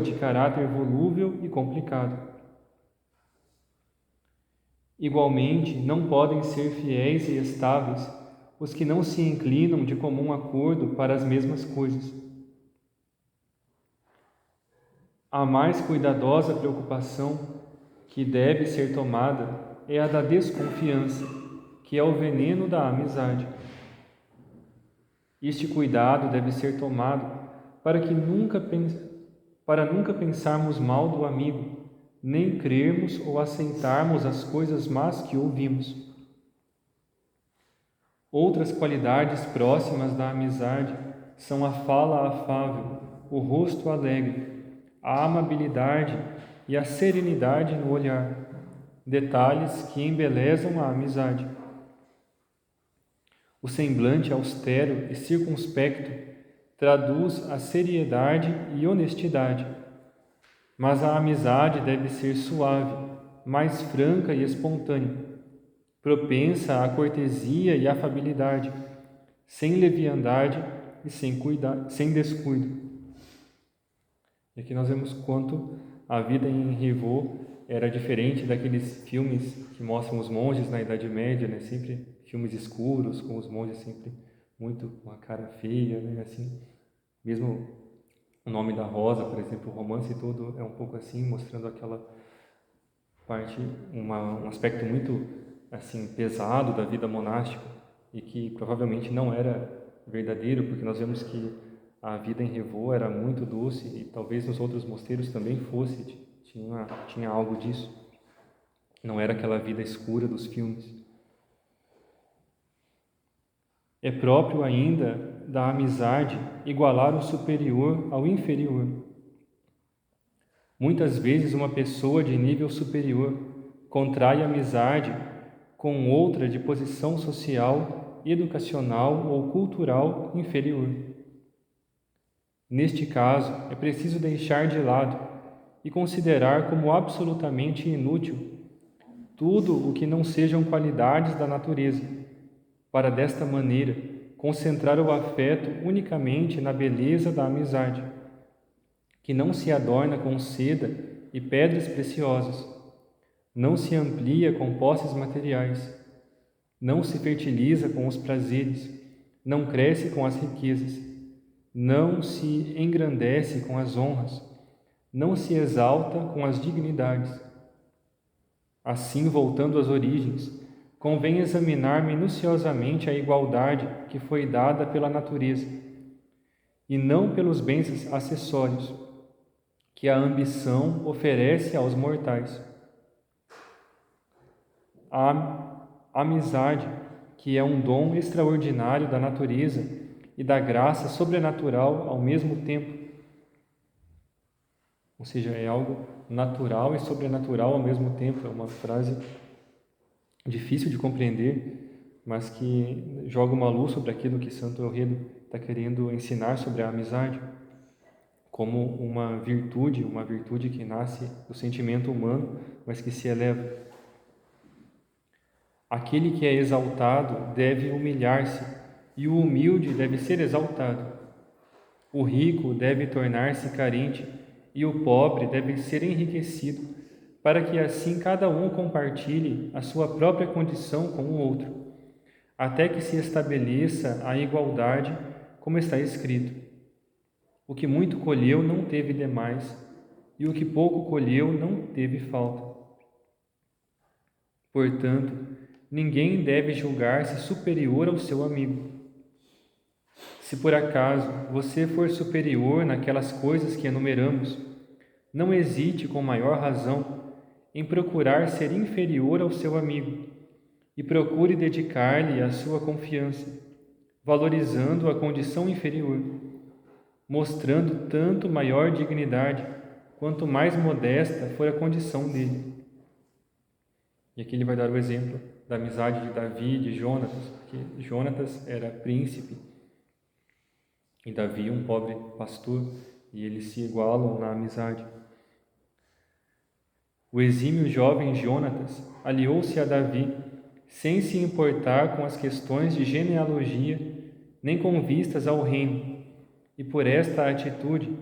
de caráter volúvel e complicado. Igualmente, não podem ser fiéis e estáveis os que não se inclinam de comum acordo para as mesmas coisas. A mais cuidadosa preocupação que deve ser tomada é a da desconfiança, que é o veneno da amizade. Este cuidado deve ser tomado para nunca pensarmos mal do amigo, nem crermos ou aceitarmos as coisas más que ouvimos. Outras qualidades próximas da amizade são a fala afável, o rosto alegre, a amabilidade e a serenidade no olhar, detalhes que embelezam a amizade. O semblante austero e circunspecto traduz a seriedade e honestidade, mas a amizade deve ser suave, mais franca e espontânea, propensa à cortesia e afabilidade, sem leviandade e sem descuido. E aqui nós vemos quanto a vida em Rivaux era diferente daqueles filmes que mostram os monges na Idade Média, né? Sempre filmes escuros, com os monges sempre muito com a cara feia, né? Assim, mesmo O Nome da Rosa, por exemplo, o romance todo é um pouco assim, mostrando aquela parte, um aspecto muito assim pesado da vida monástica e que provavelmente não era verdadeiro, porque nós vemos que a vida em Rivaux era muito doce e talvez nos outros mosteiros também fosse, tinha algo disso. Não era aquela vida escura dos filmes. É próprio ainda da amizade igualar o superior ao inferior. Muitas vezes uma pessoa de nível superior contrai amizade com outra de posição social, educacional ou cultural inferior. Neste caso, é preciso deixar de lado e considerar como absolutamente inútil tudo o que não sejam qualidades da natureza, para desta maneira concentrar o afeto unicamente na beleza da amizade, que não se adorna com seda e pedras preciosas, não se amplia com posses materiais, não se fertiliza com os prazeres, não cresce com as riquezas, não se engrandece com as honras, não se exalta com as dignidades. Assim, voltando às origens, convém examinar minuciosamente a igualdade que foi dada pela natureza, e não pelos bens acessórios que a ambição oferece aos mortais. A amizade, que é um dom extraordinário da natureza e da graça sobrenatural ao mesmo tempo. Ou seja, é algo natural e sobrenatural ao mesmo tempo. É uma frase difícil de compreender, mas que joga uma luz sobre aquilo que Santo Elreda está querendo ensinar sobre a amizade, como uma virtude que nasce do sentimento humano, mas que se eleva. Aquele que é exaltado deve humilhar-se, e o humilde deve ser exaltado. O rico deve tornar-se carente, e o pobre deve ser enriquecido, para que assim cada um compartilhe a sua própria condição com o outro, até que se estabeleça a igualdade, como está escrito: o que muito colheu não teve demais, e o que pouco colheu não teve falta. Portanto, ninguém deve julgar-se superior ao seu amigo. Se por acaso você for superior naquelas coisas que enumeramos, não hesite com maior razão em procurar ser inferior ao seu amigo e procure dedicar-lhe a sua confiança, valorizando a condição inferior, mostrando tanto maior dignidade quanto mais modesta for a condição dele. E aqui ele vai dar o exemplo da amizade de Davi e de Jonatas, porque Jonatas era príncipe e Davi um pobre pastor, e eles se igualam na amizade. O exímio jovem Jonatas aliou-se a Davi sem se importar com as questões de genealogia nem com vistas ao reino, e por esta atitude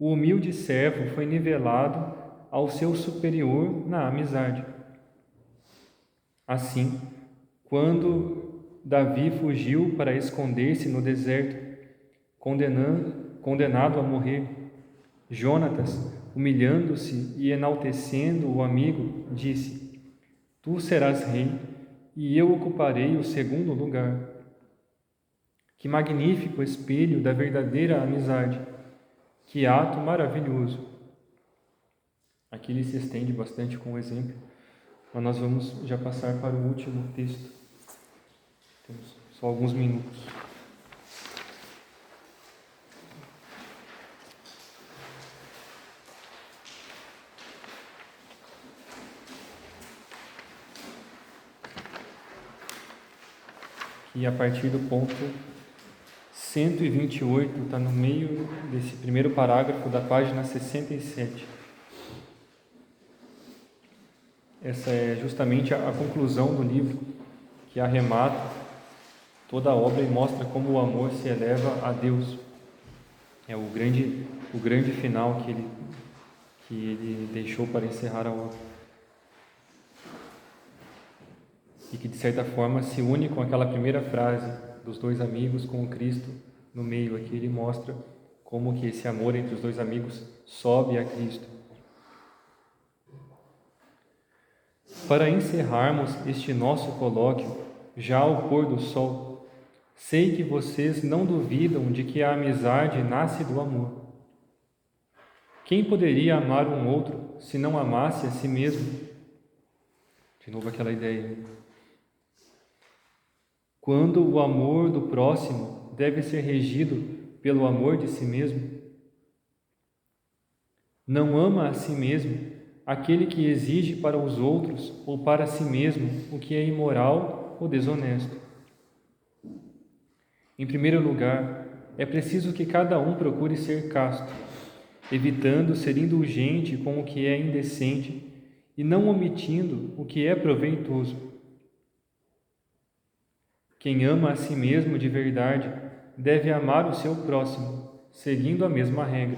o humilde servo foi nivelado ao seu superior na amizade. Assim, quando Davi fugiu para esconder-se no deserto, condenado a morrer, Jonatas, humilhando-se e enaltecendo o amigo, disse: Tu serás rei, e eu ocuparei o segundo lugar. Que magnífico espelho da verdadeira amizade! Que ato maravilhoso! Aqui ele se estende bastante com o exemplo, mas nós vamos já passar para o último texto. Temos só alguns minutos. E a partir do ponto 128, está no meio desse primeiro parágrafo da página 67. Essa é justamente a conclusão do livro, que arremata toda a obra e mostra como o amor se eleva a Deus. É o grande final que ele deixou para encerrar a obra. E que, de certa forma, se une com aquela primeira frase dos dois amigos com o Cristo no meio. Aqui ele mostra como que esse amor entre os dois amigos sobe a Cristo. Para encerrarmos este nosso colóquio, já ao pôr do sol, sei que vocês não duvidam de que a amizade nasce do amor. Quem poderia amar um outro se não amasse a si mesmo? De novo aquela ideia. Quando o amor do próximo deve ser regido pelo amor de si mesmo? Não ama a si mesmo aquele que exige para os outros ou para si mesmo o que é imoral ou desonesto. Em primeiro lugar, é preciso que cada um procure ser casto, evitando ser indulgente com o que é indecente e não omitindo o que é proveitoso. Quem ama a si mesmo de verdade deve amar o seu próximo, seguindo a mesma regra.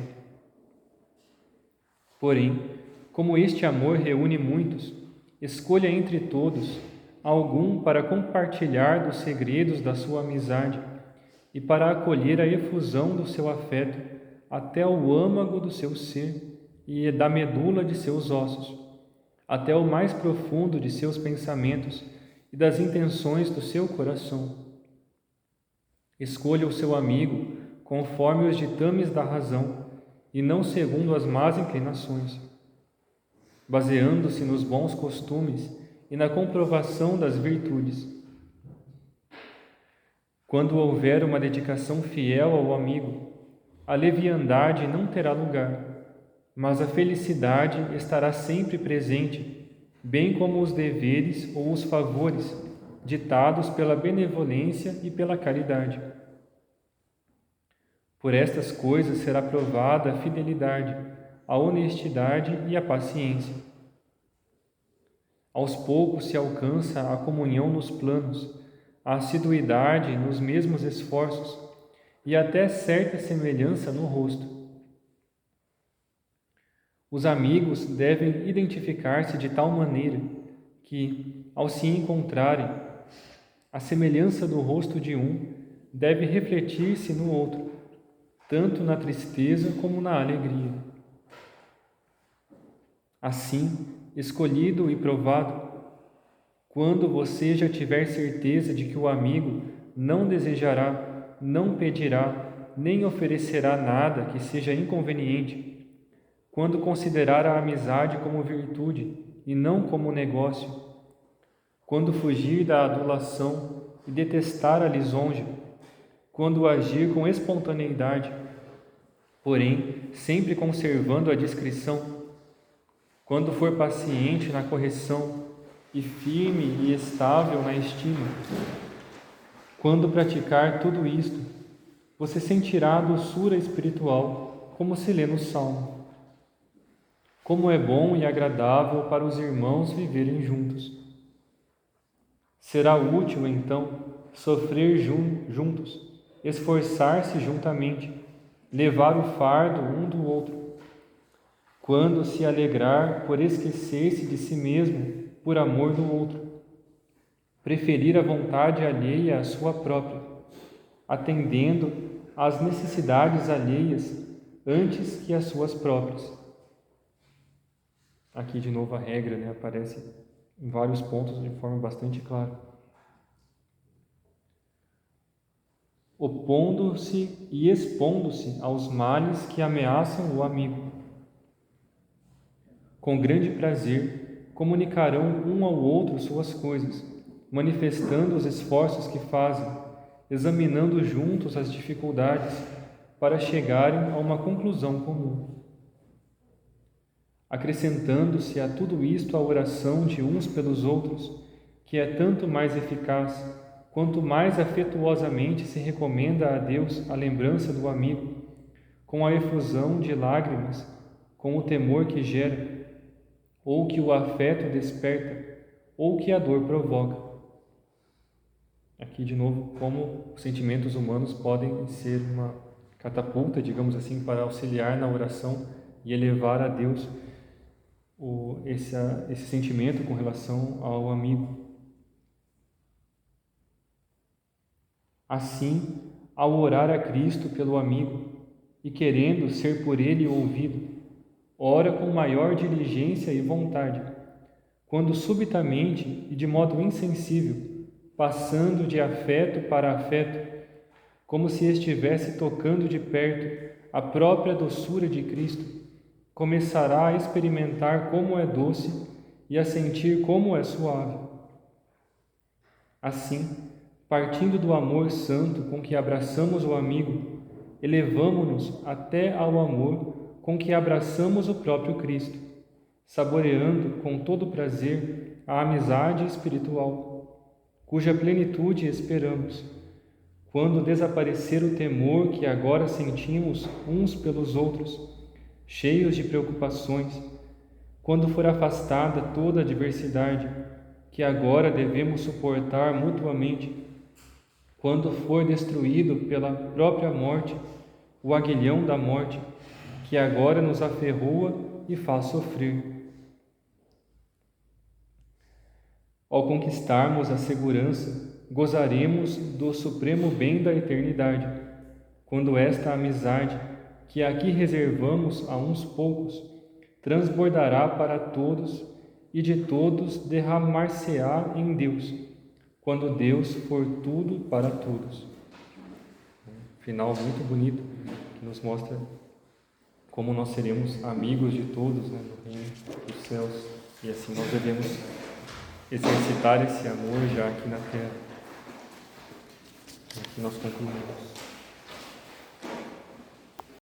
Porém, como este amor reúne muitos, escolha entre todos algum para compartilhar dos segredos da sua amizade e para acolher a efusão do seu afeto até o âmago do seu ser e da medula de seus ossos, até o mais profundo de seus pensamentos e das intenções do seu coração. Escolha o seu amigo conforme os ditames da razão e não segundo as más inclinações, baseando-se nos bons costumes e na comprovação das virtudes. Quando houver uma dedicação fiel ao amigo, a leviandade não terá lugar, mas a felicidade estará sempre presente, bem como os deveres ou os favores ditados pela benevolência e pela caridade. Por estas coisas será provada a fidelidade, a honestidade e a paciência. Aos poucos se alcança a comunhão nos planos, a assiduidade nos mesmos esforços e até certa semelhança no rosto. Os amigos devem identificar-se de tal maneira que, ao se encontrarem, a semelhança do rosto de um deve refletir-se no outro, tanto na tristeza como na alegria. Assim, escolhido e provado, quando você já tiver certeza de que o amigo não desejará, não pedirá, nem oferecerá nada que seja inconveniente, quando considerar a amizade como virtude e não como negócio, quando fugir da adulação e detestar a lisonja, quando agir com espontaneidade, porém sempre conservando a discrição, quando for paciente na correção e firme e estável na estima, quando praticar tudo isto, você sentirá a doçura espiritual, como se lê no Salmo. Como é bom e agradável para os irmãos viverem juntos. Será útil, então, sofrer juntos, esforçar-se juntamente, levar o fardo um do outro, quando se alegrar por esquecer-se de si mesmo por amor do outro, preferir a vontade alheia à sua própria, atendendo às necessidades alheias antes que às suas próprias. Aqui de novo a regra, aparece em vários pontos de forma bastante clara. Opondo-se e expondo-se aos males que ameaçam o amigo. Com grande prazer, comunicarão um ao outro suas coisas, manifestando os esforços que fazem, examinando juntos as dificuldades para chegarem a uma conclusão comum. Acrescentando-se a tudo isto a oração de uns pelos outros, que é tanto mais eficaz, quanto mais afetuosamente se recomenda a Deus a lembrança do amigo, com a efusão de lágrimas, com o temor que gera, ou que o afeto desperta, ou que a dor provoca. Aqui de novo, como os sentimentos humanos podem ser uma catapulta, digamos assim, para auxiliar na oração e elevar a Deus esse sentimento com relação ao amigo. Assim, ao orar a Cristo pelo amigo e querendo ser por ele ouvido, ora com maior diligência e vontade, quando subitamente e de modo insensível, passando de afeto para afeto, como se estivesse tocando de perto a própria doçura de Cristo, começará a experimentar como é doce e a sentir como é suave. Assim, partindo do amor santo com que abraçamos o amigo, elevamo-nos até ao amor com que abraçamos o próprio Cristo, saboreando com todo prazer a amizade espiritual, cuja plenitude esperamos, quando desaparecer o temor que agora sentimos uns pelos outros, cheios de preocupações, quando for afastada toda a adversidade que agora devemos suportar mutuamente, quando for destruído pela própria morte o aguilhão da morte que agora nos aferroa e faz sofrer. Ao conquistarmos a segurança, gozaremos do supremo bem da eternidade, quando esta amizade, que aqui reservamos a uns poucos, transbordará para todos e de todos derramar-se-á em Deus, quando Deus for tudo para todos. Final muito bonito, que nos mostra como nós seremos amigos de todos, no reino dos céus, e assim nós devemos exercitar esse amor já aqui na terra. Aqui nós concluímos.